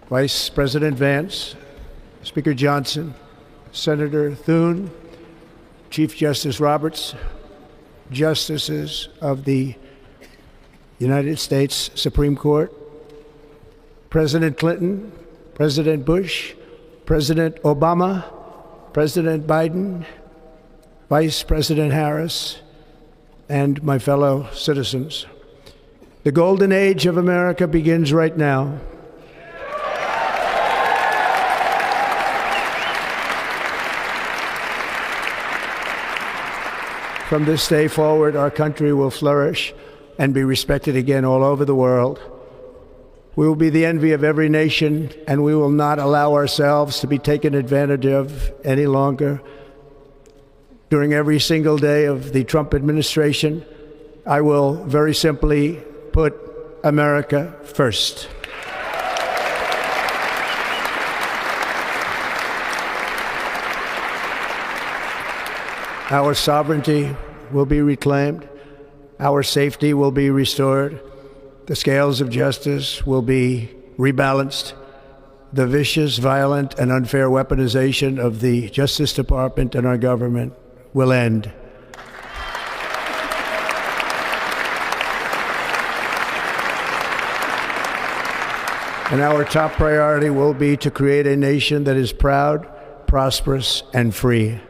Vice President Vance, Speaker Johnson, Senator Thune, Chief Justice Roberts, Justices of the United States Supreme Court, President Clinton, President Bush, President Obama, President Biden, Vice President Harris, and my fellow citizens. The golden age of America begins right now. From this day forward, our country will flourish and be respected again all over the world. We will be the envy of every nation, and we will not allow ourselves to be taken advantage of any longer. During every single day of the Trump administration, I will very simply put America first. Our sovereignty will be reclaimed. Our safety will be restored. The scales of justice will be rebalanced. The vicious, violent, and unfair weaponization of the Justice Department and our government will end. And our top priority will be to create a nation that is proud, prosperous, and free.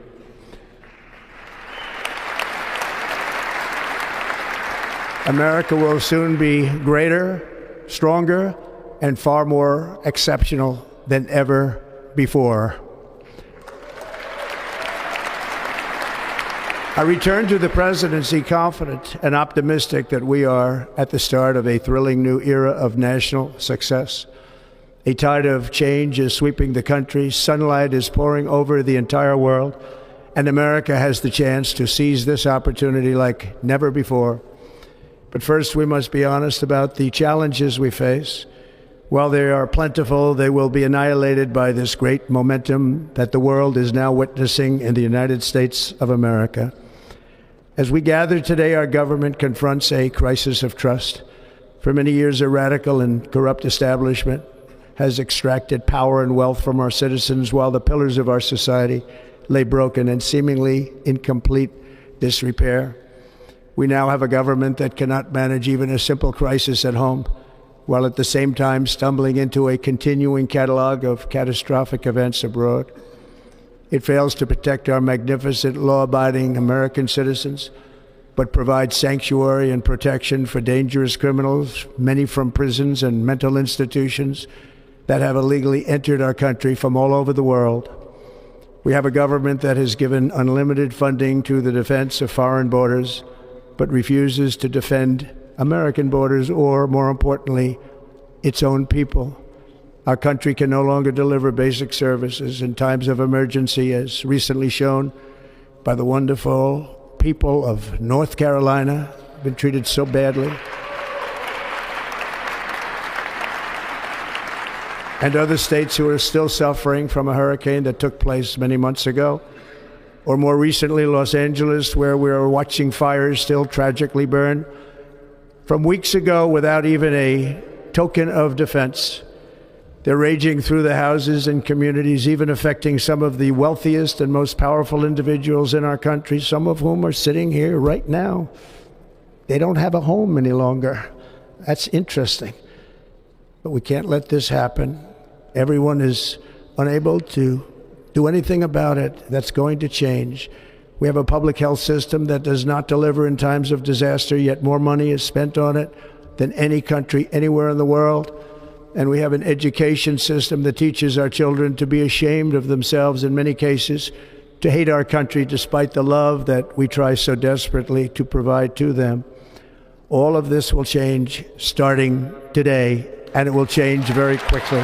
America will soon be greater, stronger, and far more exceptional than ever before. I return to the presidency confident and optimistic that we are at the start of a thrilling new era of national success. A tide of change is sweeping the country, sunlight is pouring over the entire world, and America has the chance to seize this opportunity like never before. But first, we must be honest about the challenges we face. While they are plentiful, they will be annihilated by this great momentum that the world is now witnessing in the United States of America. As we gather today, our government confronts a crisis of trust. For many years, a radical and corrupt establishment has extracted power and wealth from our citizens while the pillars of our society lay broken and seemingly in complete disrepair. We now have a government that cannot manage even a simple crisis at home, while at the same time stumbling into a continuing catalog of catastrophic events abroad. It fails to protect our magnificent, law-abiding American citizens, but provides sanctuary and protection for dangerous criminals, many from prisons and mental institutions that have illegally entered our country from all over the world. We have a government that has given unlimited funding to the defense of foreign borders, but refuses to defend American borders or, more importantly, its own people. Our country can no longer deliver basic services in times of emergency, as recently shown by the wonderful people of North Carolina, who've been treated so badly, and other states who are still suffering from a hurricane that took place many months ago. Or more recently, Los Angeles, where we are watching fires still tragically burn from weeks ago without even a token of defense. They're raging through the houses and communities, even affecting some of the wealthiest and most powerful individuals in our country, some of whom are sitting here right now. They don't have a home any longer. That's interesting. But we can't let this happen. Everyone is unable to do anything about it. That's going to change. We have a public health system that does not deliver in times of disaster, yet more money is spent on it than any country anywhere in the world. And we have an education system that teaches our children to be ashamed of themselves in many cases, to hate our country despite the love that we try so desperately to provide to them. All of this will change starting today, and it will change very quickly.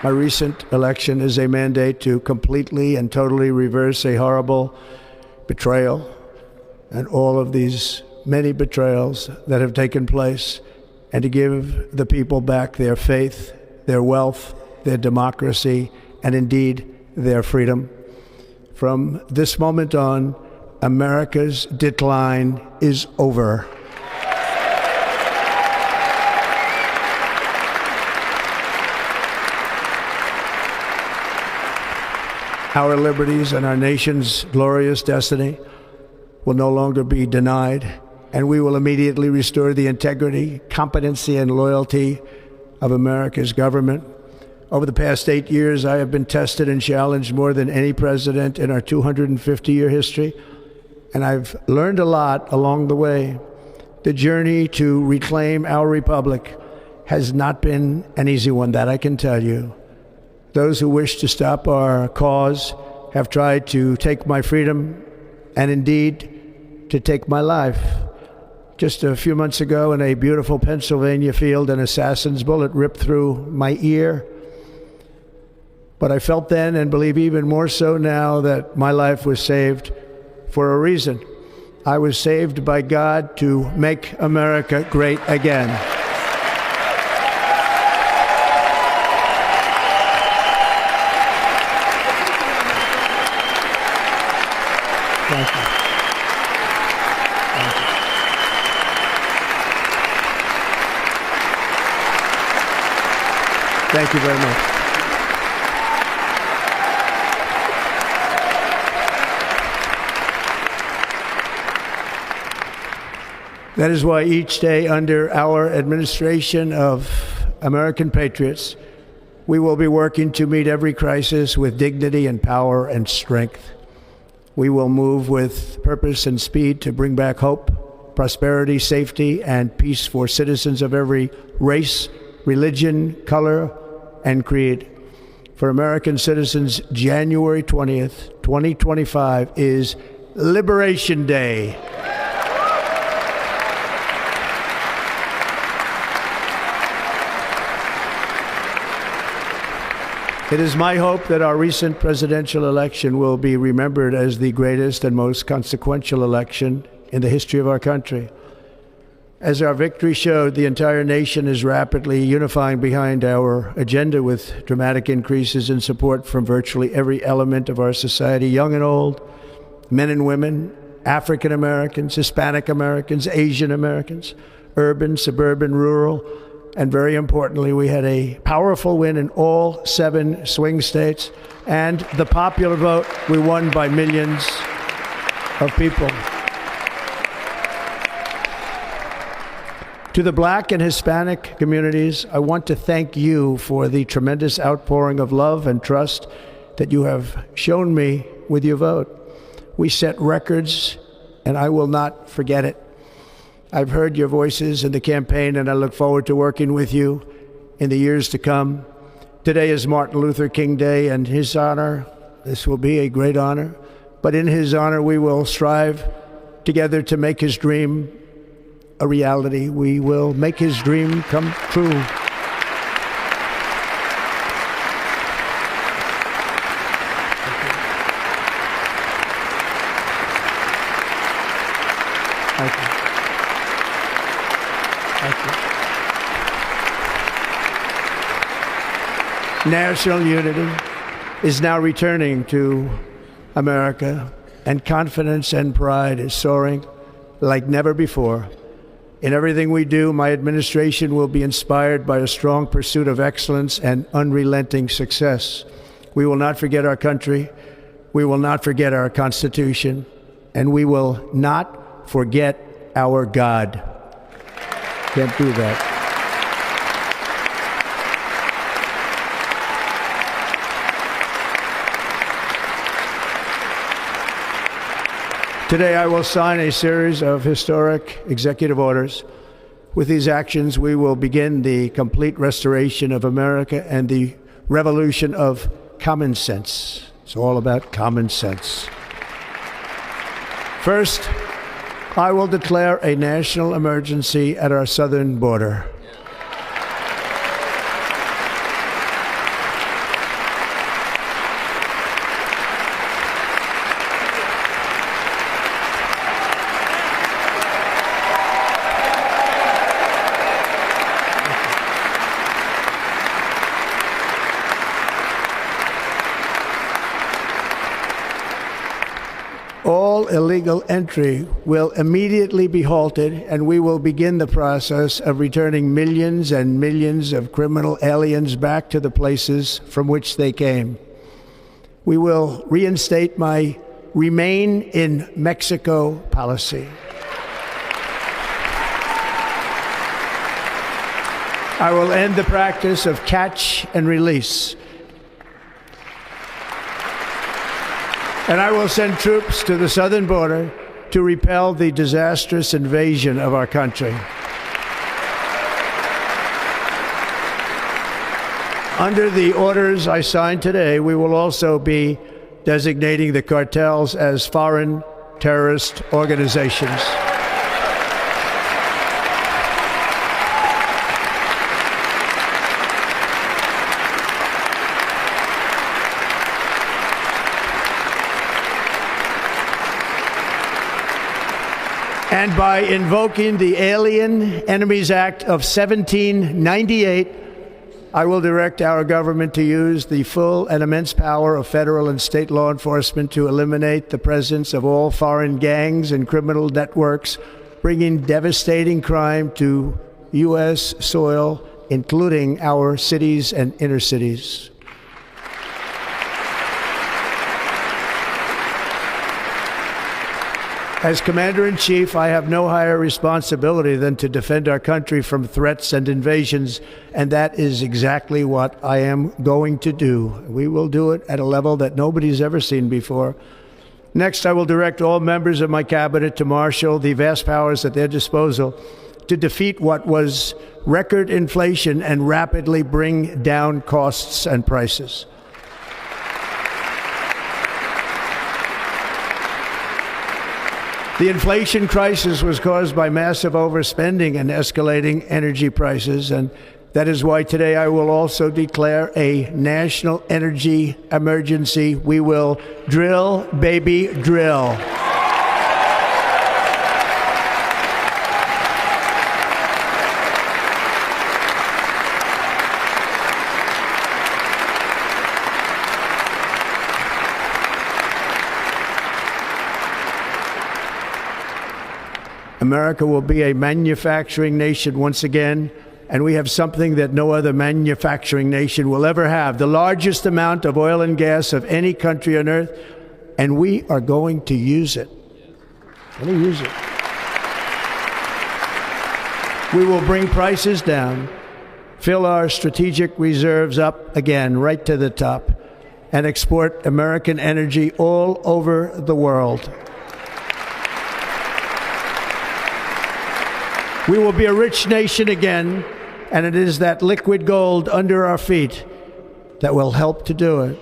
My recent election is a mandate to completely and totally reverse a horrible betrayal and all of these many betrayals that have taken place, and to give the people back their faith, their wealth, their democracy, and indeed their freedom. From this moment on, America's decline is over. Our liberties and our nation's glorious destiny will no longer be denied, and we will immediately restore the integrity, competency, and loyalty of America's government. Over the past 8 years, I have been tested and challenged more than any president in our 250-year history, and I've learned a lot along the way. The journey to reclaim our republic has not been an easy one, that I can tell you. Those who wish to stop our cause have tried to take my freedom and indeed to take my life. Just a few months ago in a beautiful Pennsylvania field, an assassin's bullet ripped through my ear. But I felt then, and believe even more so now, that my life was saved for a reason. I was saved by God to make America great again. Thank you. Thank you. Thank you very much. That is why each day under our administration of American patriots, we will be working to meet every crisis with dignity and power and strength. We will move with purpose and speed to bring back hope, prosperity, safety, and peace for citizens of every race, religion, color, and creed. For American citizens, January 20th, 2025 is Liberation Day. It is my hope that our recent presidential election will be remembered as the greatest and most consequential election in the history of our country. As our victory showed, the entire nation is rapidly unifying behind our agenda with dramatic increases in support from virtually every element of our society, young and old, men and women, African Americans, Hispanic Americans, Asian Americans, urban, suburban, rural. And very importantly, we had a powerful win in all 7 swing states. And the popular vote, we won by millions of people. To the Black and Hispanic communities, I want to thank you for the tremendous outpouring of love and trust that you have shown me with your vote. We set records, and I will not forget it. I've heard your voices in the campaign, and I look forward to working with you in the years to come. Today is Martin Luther King Day, and his honor, this will be a great honor, but in his honor we will strive together to make his dream a reality. We will make his dream come true. Thank you. National unity is now returning to America, and confidence and pride is soaring like never before. In everything we do, my administration will be inspired by a strong pursuit of excellence and unrelenting success. We will not forget our country, we will not forget our Constitution, and we will not forget our God. Can't do that. Today, I will sign a series of historic executive orders. With these actions, we will begin the complete restoration of America and the revolution of common sense. It's all about common sense. First, I will declare a national emergency at our southern border. All all illegal entry will immediately be halted, and we will begin the process of returning millions and millions of criminal aliens back to the places from which they came. We will reinstate my Remain in Mexico policy. I will end the practice of catch and release. And I will send troops to the southern border to repel the disastrous invasion of our country. Under the orders I signed today, we will also be designating the cartels as foreign terrorist organizations. And by invoking the Alien Enemies Act of 1798, I will direct our government to use the full and immense power of federal and state law enforcement to eliminate the presence of all foreign gangs and criminal networks, bringing devastating crime to U.S. soil, including our cities and inner cities. As Commander-in-Chief, I have no higher responsibility than to defend our country from threats and invasions, and that is exactly what I am going to do. We will do it at a level that nobody's ever seen before. Next, I will direct all members of my cabinet to marshal the vast powers at their disposal to defeat what was record inflation and rapidly bring down costs and prices. The inflation crisis was caused by massive overspending and escalating energy prices, and that is why today I will also declare a national energy emergency. We will drill, baby, drill. America will be a manufacturing nation once again, and we have something that no other manufacturing nation will ever have, the largest amount of oil and gas of any country on earth, and we are going to use it. We're going to use it. We will bring prices down, fill our strategic reserves up again, right to the top, and export American energy all over the world. We will be a rich nation again, and it is that liquid gold under our feet that will help to do it.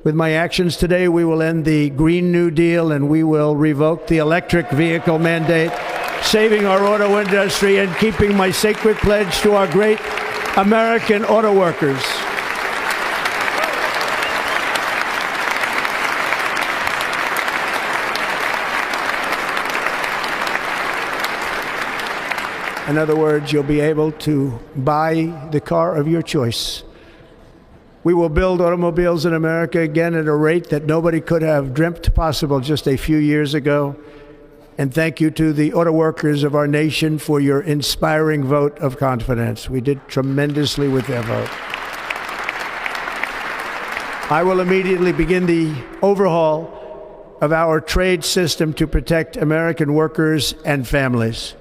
With my actions today, we will end the Green New Deal, and we will revoke the electric vehicle mandate, saving our auto industry and keeping my sacred pledge to our great American auto workers. In other words, you'll be able to buy the car of your choice. We will build automobiles in America again at a rate that nobody could have dreamt possible just a few years ago. And thank you to the auto workers of our nation for your inspiring vote of confidence. We did tremendously with their vote. I will immediately begin the overhaul of our trade system to protect American workers and families.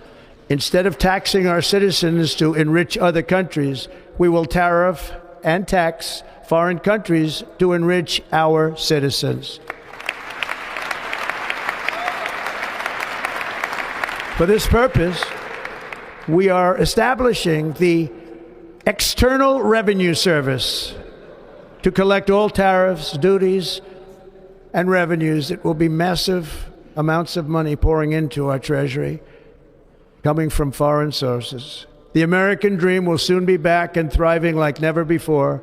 Instead of taxing our citizens to enrich other countries, we will tariff and tax foreign countries to enrich our citizens. For this purpose, we are establishing the External Revenue Service to collect all tariffs, duties, and revenues. It will be massive amounts of money pouring into our treasury, coming from foreign sources. The American dream will soon be back and thriving like never before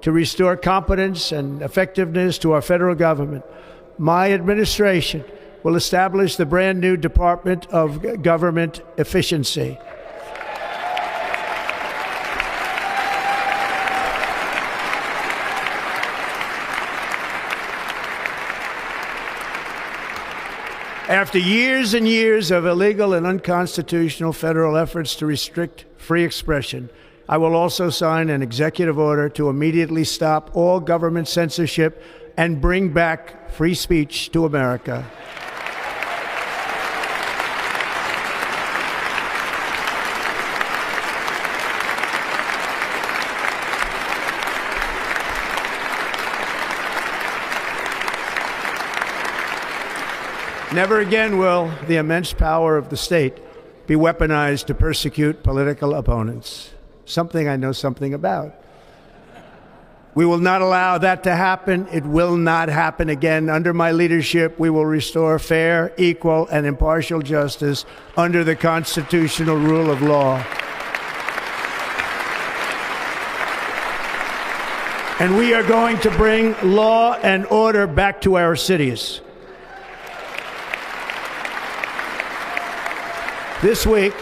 to restore competence and effectiveness to our federal government. My administration will establish the brand new Department of Government Efficiency. After years and years of illegal and unconstitutional federal efforts to restrict free expression, I will also sign an executive order to immediately stop all government censorship and bring back free speech to America. Never again will the immense power of the state be weaponized to persecute political opponents, something I know something about. We will not allow that to happen. It will not happen again. Under my leadership, we will restore fair, equal, and impartial justice under the constitutional rule of law. And we are going to bring law and order back to our cities. This week,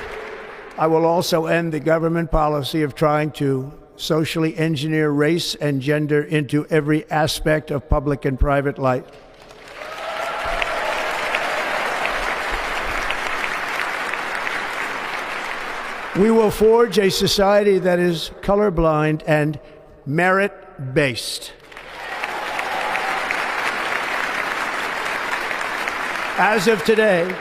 I will also end the government policy of trying to socially engineer race and gender into every aspect of public and private life. We will forge a society that is colorblind and merit-based. As of today,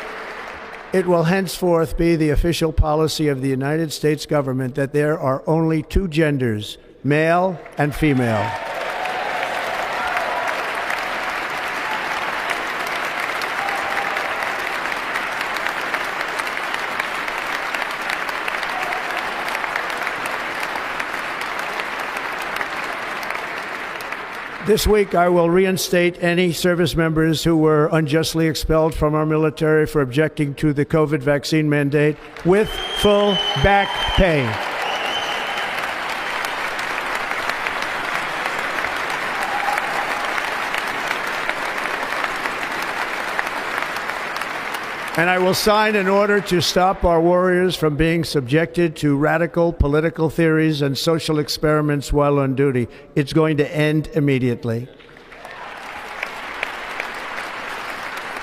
it will henceforth be the official policy of the United States government that there are only two genders, male and female. This week, I will reinstate any service members who were unjustly expelled from our military for objecting to the COVID vaccine mandate with full back pay. And I will sign an order to stop our warriors from being subjected to radical political theories and social experiments while on duty. It's going to end immediately.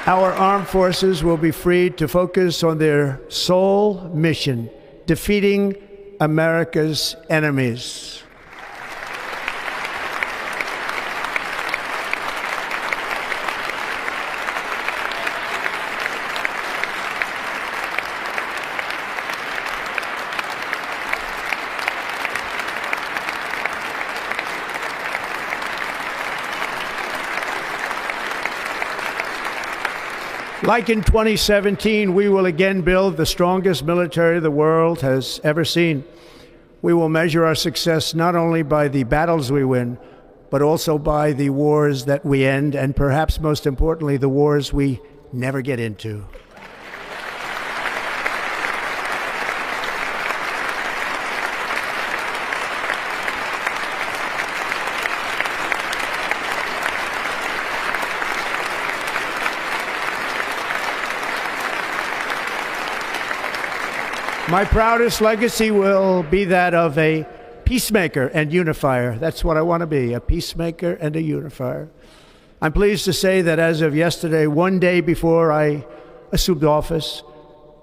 Our armed forces will be freed to focus on their sole mission, defeating America's enemies. Like in 2017, we will again build the strongest military the world has ever seen. We will measure our success not only by the battles we win, but also by the wars that we end, and perhaps most importantly, the wars we never get into. My proudest legacy will be that of a peacemaker and unifier. That's what I want to be, a peacemaker and a unifier. I'm pleased to say that as of yesterday, one day before I assumed office,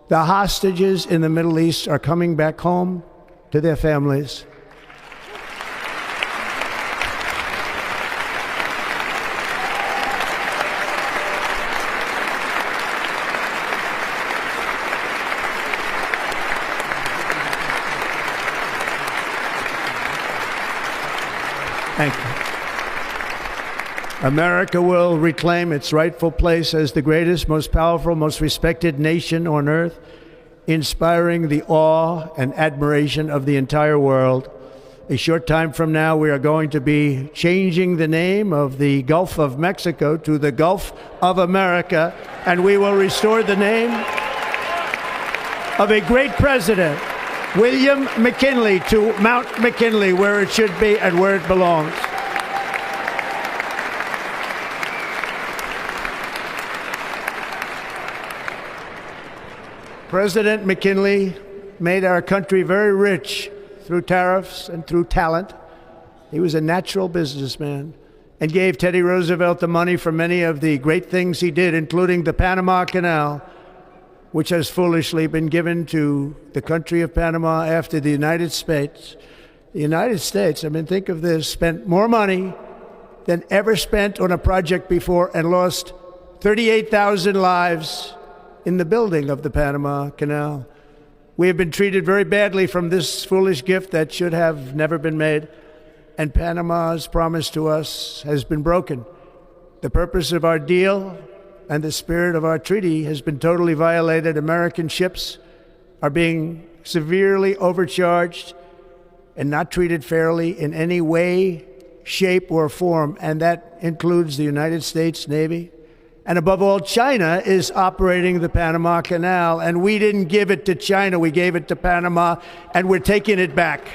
the hostages in the Middle East are coming back home to their families. Thank you. America will reclaim its rightful place as the greatest, most powerful, most respected nation on earth, inspiring the awe and admiration of the entire world. A short time from now, we are going to be changing the name of the Gulf of Mexico to the Gulf of America, and we will restore the name of a great president, William McKinley, to Mount McKinley, where it should be and where it belongs. President McKinley made our country very rich through tariffs and through talent. He was a natural businessman. and gave Teddy Roosevelt the money for many of the great things he did, including the Panama Canal, which has foolishly been given to the country of Panama after the United States. The United States, I mean, think of this, spent more money than ever spent on a project before and lost 38,000 lives in the building of the Panama Canal. We have been treated very badly from this foolish gift that should have never been made, and Panama's promise to us has been broken. The purpose of our deal and the spirit of our treaty has been totally violated. American ships are being severely overcharged and not treated fairly in any way, shape, or form, and that includes the United States Navy. And above all, China is operating the Panama Canal, and we didn't give it to China, we gave it to Panama, and we're taking it back.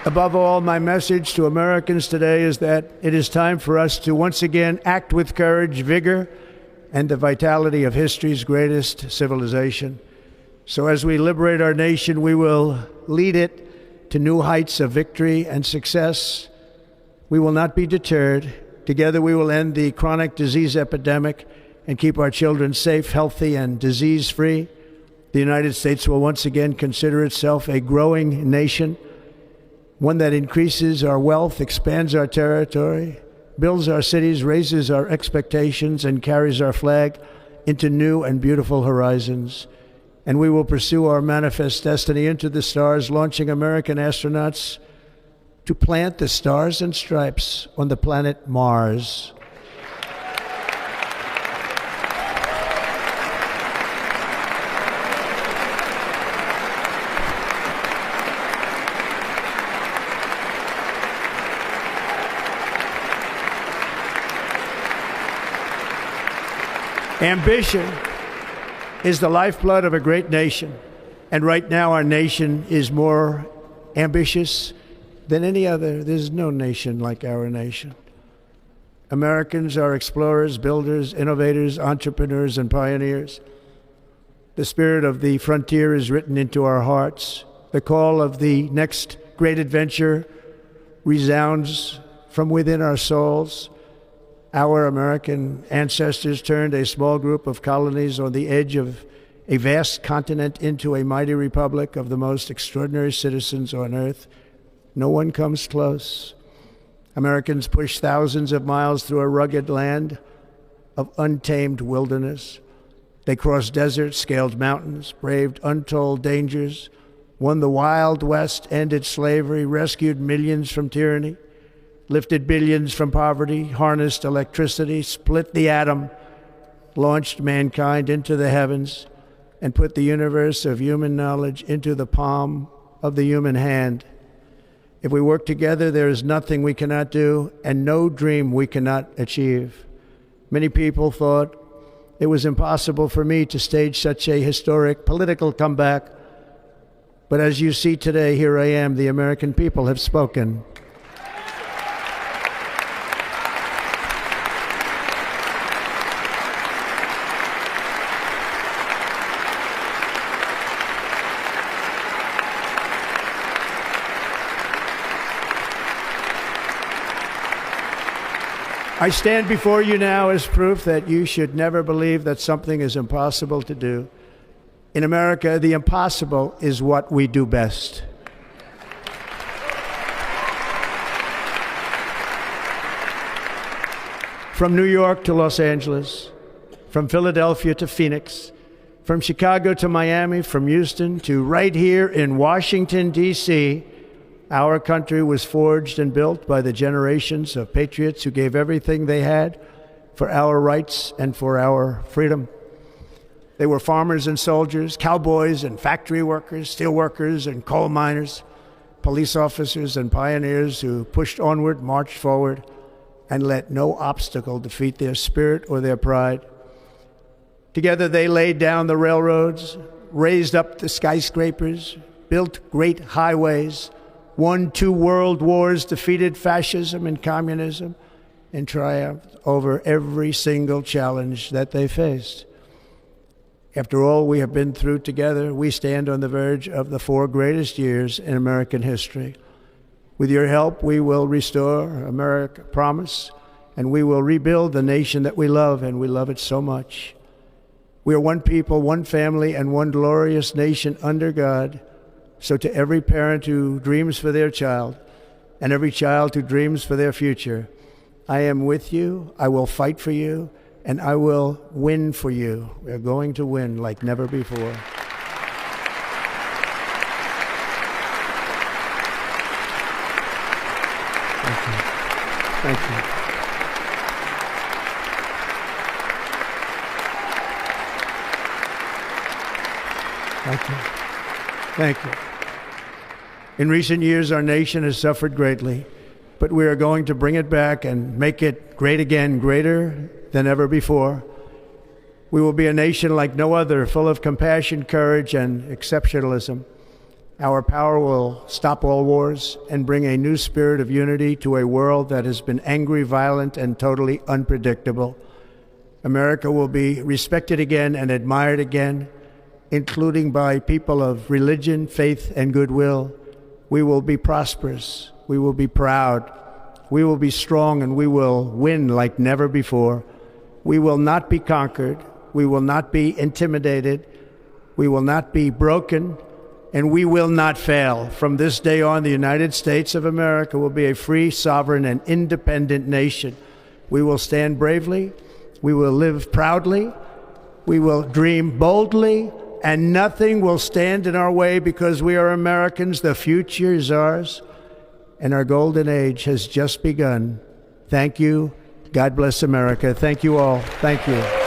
Above all, my message to Americans today is that it is time for us to once again act with courage, vigor, and the vitality of history's greatest civilization. So as we liberate our nation, we will lead it to new heights of victory and success. We will not be deterred. Together we will end the chronic disease epidemic and keep our children safe, healthy, and disease-free. The United States will once again consider itself a growing nation, one that increases our wealth, expands our territory, builds our cities, raises our expectations, and carries our flag into new and beautiful horizons. And we will pursue our manifest destiny into the stars, launching American astronauts to plant the stars and stripes on the planet Mars. Ambition is the lifeblood of a great nation, and right now our nation is more ambitious than any other. There's no nation like our nation. Americans are explorers, builders, innovators, entrepreneurs, and pioneers. The spirit of the frontier is written into our hearts. The call of the next great adventure resounds from within our souls. Our American ancestors turned a small group of colonies on the edge of a vast continent into a mighty republic of the most extraordinary citizens on earth. No one comes close. Americans pushed thousands of miles through a rugged land of untamed wilderness. They crossed deserts, scaled mountains, braved untold dangers, won the Wild West, ended slavery, rescued millions from tyranny, lifted billions from poverty, harnessed electricity, split the atom, launched mankind into the heavens, and put the universe of human knowledge into the palm of the human hand. If we work together, there is nothing we cannot do and no dream we cannot achieve. Many people thought it was impossible for me to stage such a historic political comeback. But as you see today, here I am. The American people have spoken. I stand before you now as proof that you should never believe that something is impossible to do. In America, the impossible is what we do best. From New York to Los Angeles, from Philadelphia to Phoenix, from Chicago to Miami, from Houston to right here in Washington, D.C., our country was forged and built by the generations of patriots who gave everything they had for our rights and for our freedom. They were farmers and soldiers, cowboys and factory workers, steel workers and coal miners, police officers and pioneers who pushed onward, marched forward, and let no obstacle defeat their spirit or their pride. Together they laid down the railroads, raised up the skyscrapers, built great highways, won 2 world wars, defeated fascism and communism, and triumphed over every single challenge that they faced. After all we have been through together, we stand on the verge of the 4 greatest years in American history. With your help, we will restore America, promise, and we will rebuild the nation that we love, and we love it so much. We are one people, one family, and one glorious nation under God. So to every parent who dreams for their child, and every child who dreams for their future, I am with you, I will fight for you, and I will win for you. We are going to win like never before. Thank you. Thank you. Thank you. In recent years, our nation has suffered greatly, but we are going to bring it back and make it great again, greater than ever before. We will be a nation like no other, full of compassion, courage, and exceptionalism. Our power will stop all wars and bring a new spirit of unity to a world that has been angry, violent, and totally unpredictable. America will be respected again and admired again, including by people of religion, faith, and goodwill. We will be prosperous. We will be proud. We will be strong, and we will win like never before. We will not be conquered. We will not be intimidated. We will not be broken. And we will not fail. From this day on, the United States of America will be a free, sovereign, and independent nation. We will stand bravely. We will live proudly. We will dream boldly. And nothing will stand in our way because we are Americans. The future is ours. And our golden age has just begun. Thank you. God bless America. Thank you all. Thank you.